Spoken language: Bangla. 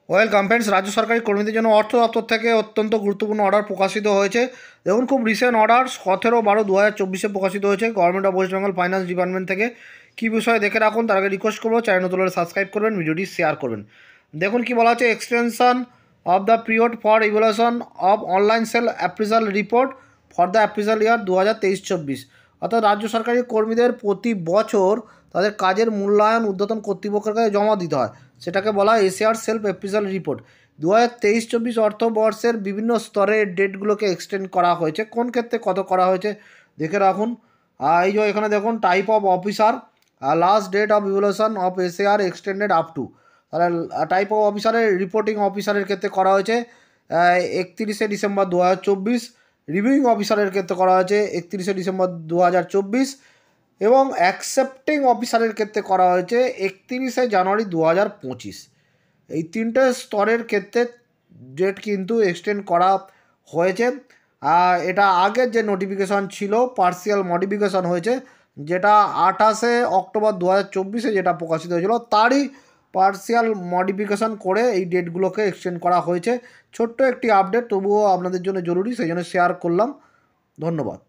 Welcome friends. রাজ্য সরকারি কর্মীদের জন্য অর্থ দপ্তর থেকে অত্যন্ত গুরুত্বপূর্ণ অর্ডার প্রকাশিত হয়েছে। দেখুন, খুব রিসেন্ট অর্ডার 17/12/2024 প্রকাশিত হয়েছে government of West Bengal finance department থেকে। কী বিষয়ে দেখে রাখুন, তার আগে রিকোয়েস্ট করবো চ্যানেল নতুন হলে সাবস্ক্রাইব করবেন, ভিডিওটি শেয়ার করবেন। দেখুন কি বলা হচ্ছে, extension of the period for evaluation of online self appraisal report for the appraisal year 2023-24। অর্থাৎ রাজ্য সরকারি কর্মীদের প্রতি বছর তাদের কাজের মূল্যায়ন ঊর্ধ্বতন কর্তৃপক্ষের কাছে জমা দিতে হয়, সেটাকে বলা হয় এসিআর সেলফ অ্যাপ্রিজাল রিপোর্ট। 2023-24 অর্থবর্ষের বিভিন্ন স্তরের ডেটগুলোকে এক্সটেন্ড করা হয়েছে। কোন ক্ষেত্রে কত করা হয়েছে দেখে রাখুন। এই যে এখানে দেখুন, type of officer, last date of evaluation of SAR extended up to. তাহলে টাইপ অফ অফিসারের রিপোর্টিং অফিসারের ক্ষেত্রে করা হয়েছে 31শে ডিসেম্বর 2024। রিভিউইং অফিসারের ক্ষেত্রে করা হয়েছে 31শে ডিসেম্বর 2024 এবং অ্যাকসেপ্টিং অফিসারের ক্ষেত্রে করা হয়েছে 31শে জানুয়ারি 2025। এই তিনটে স্তরের ক্ষেত্রে ডেট কিন্তু এক্সটেন্ড করা হয়েছে। এটা আগের যে নোটিফিকেশান ছিল পার্সিয়াল মডিফিকেশান হয়েছে, যেটা 28শে অক্টোবর 2024 যেটা প্রকাশিত হয়েছিল, তারই পার্সিয়াল মডিফিকেশান করে এই ডেটগুলোকে এক্সটেন্ড করা হয়েছে। ছোট্ট একটি আপডেট, তবুও আপনাদের জন্য জরুরি, সেই জন্য শেয়ার করলাম। ধন্যবাদ।